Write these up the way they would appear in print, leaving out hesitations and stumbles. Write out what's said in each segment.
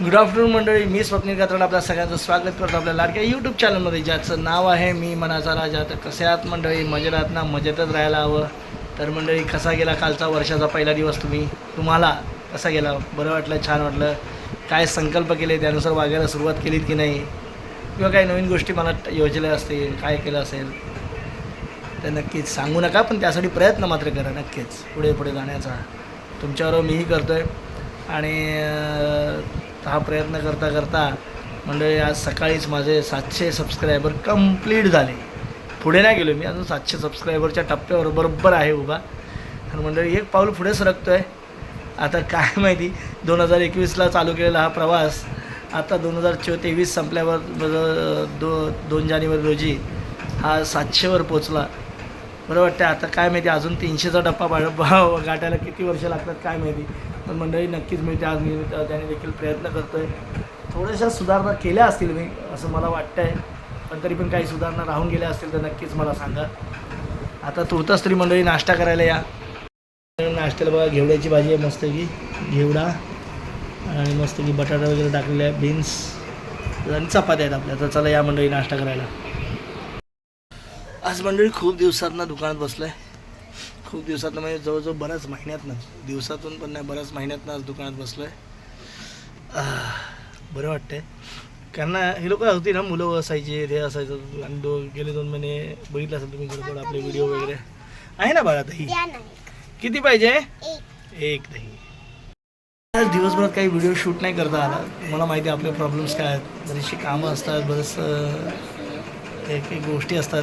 Good afternoon मंडळी, मी स्वप्नील कात्रड आपल्या सगळ्यांचं स्वागत करतो आपल्या लाडक्या यूट्यूब चॅनलमध्ये, ज्याचं नाव आहे मी मनाचा राजा. तर कसे आहात मंडळी? मजेत आहात ना? मजेतच राहायला हवं. तर मंडळी, कसा गेला कालचा वर्षाचा पहिला दिवस? तुम्हाला कसा गेला? बरं वाटलं? छान वाटलं? काय संकल्प केले त्यानुसार वागायला सुरुवात केलीत की नाही? किंवा काही नवीन गोष्टी मला योजल्या असतील, काय केलं असेल तर नक्कीच सांगू नका, पण त्यासाठी प्रयत्न मात्र करा नक्कीच पुढे पुढे जाण्याचा. तुमच्याबरोबर मीही करतो आहे. आणि हा प्रयत्न करता करता मंडळी आज सकाळीच माझे 700 सबस्क्रायबर कंप्लीट झाले. पुढे नाही गेलो मी, अजून 700 सबस्क्रायबरच्या टप्प्यावर बरोबर आहे उभा. आणि मंडळी एक पाऊल पुढे सरकतो आहे. आता काय माहिती, 2021ला चालू केलेला हा प्रवास आता 2023 संपल्यावर 2 जानेवारी रोजी हा 700वर पोचला. बरं वाटतं. आता काय माहिती अजून 300चा टप्पा गाठायला किती वर्ष लागतात काय माहिती, पण मंडळी नक्कीच मी त्याने देखील प्रयत्न करतो आहे. थोड्याशा सुधारणा केल्या असतील मी, असं मला वाटतं आहे, पण तरी पण काही सुधारणा राहून गेल्या असतील तर नक्कीच मला सांगा. आता तुर्तास तरी मंडळी नाश्ता करायला या. नाश्त्याला बघा घेवड्याची भाजी आहे, मस्त की घेवडा आणि मस्त की बटाटा वगैरे टाकलेला आहे, बीन्स आणि चपात्या आहेत आपल्या. तर चला या मंडळी नाश्ता करायला. आज मंडळी खूप दिवसातनं दुकानात बसलं आहे. खूप दिवसातनं म्हणजे जवळजवळ बऱ्याच महिन्यातनं, दिवसातून पण नाही बऱ्याच महिन्यातनं आज दुकानात बसलो आहे. बरं वाटतं आहे, कारण हे लोक होती ना, मुलं असायची, हे असायचं. आणि गेले 2 महिने बघितलं असेल तुम्ही थोडं आपले व्हिडिओ वगैरे आहे ना. बाळा दही किती पाहिजे? एक दही. आज दिवसभरात काही व्हिडिओ शूट नाही करता आला. मला माहिती आहे आपले प्रॉब्लेम्स काय आहेत, बरीचशी कामं असतात, बरंच एक गोष्टी असतात,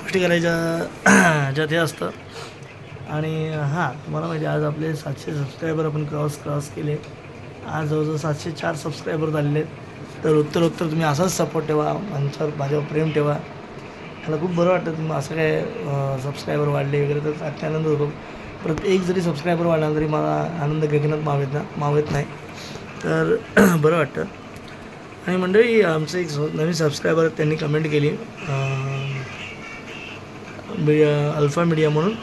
गोष्टी करायच्या ज्यात हे असतं. आणि हां, तुम्हाला माहिती आहे आज आपले 700 सबस्क्रायबर आपण क्रॉस केले. आज जवळजवळ 704 सबस्क्रायबर झालेले आहेत. तर उत्तर तुम्ही असाच सपोर्ट ठेवा, माझ्यावर प्रेम ठेवा. मला खूप बरं वाटतं तुम्ही असं काय सबस्क्रायबर वाढले वगैरे तर आनंद होतो. परत एक जरी सबस्क्रायबर वाढला तरी मला आनंद गगनात मावत नाही. तर बरं वाटतं. आणि मंडळी, आमचं एक नवीन सबस्क्रायबर त्यांनी कमेंट केली, अल्फा मीडिया म्हणून.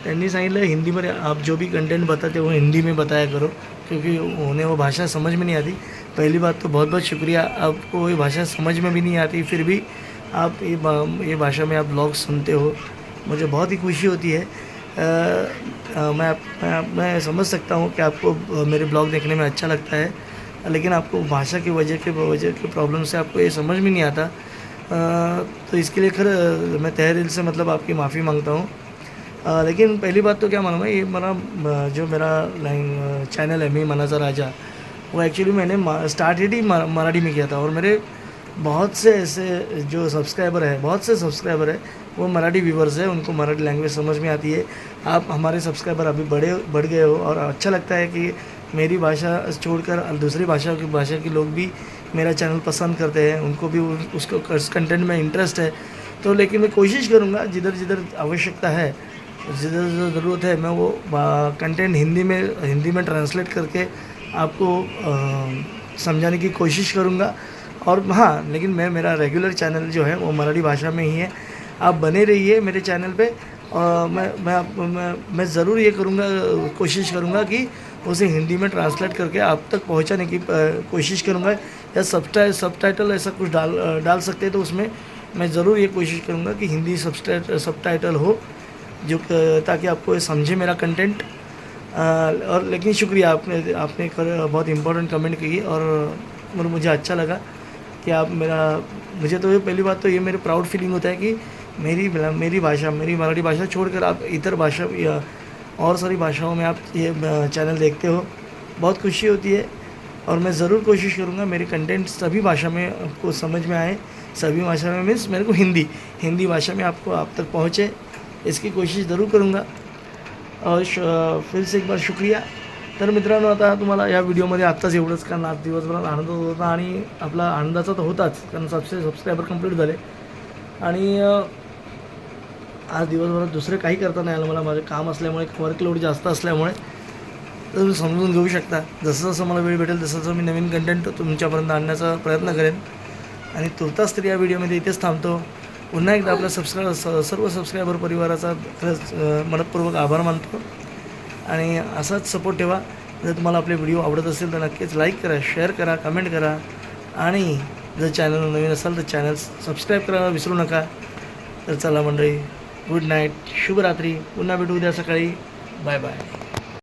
त्यांनी सांगितलं हिंदी में आप जो भी कंटेंट बताते हो हिंदी में बताया करो, क्योंकि उन्हें वो भाषा समझ में नहीं आती. पहली बात तो बहुत बहुत शुक्रिया. आपको ये भाषा समझ में भी नहीं आती, फिर भी आप ये भाषा में आप ब्लॉग सुनते हो, मुझे बहुत ही खुशी होती है. मैं समझ सकता हूँ कि आपको मेरे ब्लॉग देखने में अच्छा लगता है, लेकिन आपको भाषा की वजह के प्रॉब्लम से आपको ये समझ में नहीं आता. तो इसके लिए मैं तहे दिल से मतलब आपकी माफ़ी मांगता हूँ. लेकिन पहली बात तो क्या मालूम है, ये मेरा चैनल है मी मनाचा राजा, वो एक्चुअली मैंने स्टार्ट ही मराठी में किया था. और मेरे बहुत से ऐसे जो सब्सक्राइबर है वो मराठी व्यूवर्स हैं, उनको मराठी लैंग्वेज समझ में आती है. आप हमारे सब्सक्राइबर अभी बढ़ गए हो, और अच्छा लगता है कि मेरी भाषा छोड़कर दूसरी भाषा के लोग भी मेरा चैनल पसंद करते हैं, उनको भी उसको कंटेंट में इंटरेस्ट है. तो लेकिन मैं कोशिश करूँगा जिधर आवश्यकता है, जिधर ज़रूरत है, मैं वो कंटेंट हिंदी में ट्रांसलेट करके आपको समझाने की कोशिश करूँगा. और हाँ, लेकिन मेरा रेगुलर चैनल जो है वो मराठी भाषा में ही है. आप बने रहिए मेरे चैनल पे. और मैं ज़रूर ये कोशिश करूँगा कि उसे हिंदी में ट्रांसलेट करके आप तक पहुँचाने की कोशिश करूँगा. या सबटाइटल ऐसा कुछ डाल सकते हैं तो उसमें मैं ज़रूर ये कोशिश करूँगा कि हिंदी सबटाइटल हो, जो ताकि आपको समझे मेरा कंटेंट. और लेकिन शुक्रिया, आपने बहुत इम्पोर्टेंट कमेंट की, और मुझे अच्छा लगा कि आप मुझे तो ये पहली बात तो ये मेरे प्राउड फीलिंग होता है कि मेरी भाषा, मेरी मराठी भाषा छोड़कर आप इतर भाषा या और सारी भाषाओं में आप ये चैनल देखते हो. बहुत खुशी होती है. और मैं ज़रूर कोशिश करूँगा मेरे कंटेंट सभी भाषा में आपको समझ में आए. सभी भाषा में मीन्स मेरे को हिंदी भाषा में आप तक पहुँचे, इसकी कोशिश ज़रूर करूँगा. और फिर से एक बार शुक्रिया. तर मित्रांनो, आता तुम्हाला या व्हिडिओमध्ये आत्ताच एवढंच, कारण आज दिवसभरात आनंद होता, आणि आपला आनंदाचा तर होताच, कारण 700 सबस्क्रायबर कंप्लीट झाले. आणि आज दिवसभरात दुसरं काही करता नाही आलं मला, माझं काम असल्यामुळे, वर्कलोड जास्त असल्यामुळे. तर तुम्ही समजून घेऊ शकता, जसं मला वेळ भेटेल तसं मी नवीन कंटेंट तुमच्यापर्यंत आणण्याचा प्रयत्न करेन. आणि तुर्तास तर या व्हिडिओमध्ये इथेच थांबतो. पुन्हा एकदा आपल्या सर्व सबस्क्रायबर परिवाराचा खरंच मनपूर्वक आभार मानतो. आणि असाच सपोर्ट ठेवा. जर तुम्हाला आपले व्हिडिओ आवडत असेल तर नक्कीच लाईक करा, शेअर करा, कमेंट करा आणि जर चॅनल नवीन असाल तर चॅनल सबस्क्राईब करायला विसरू नका. तर चला मंडळी, गुड नाईट, शुभरात्री. पुन्हा भेटू उद्या सकाळी. Bye bye.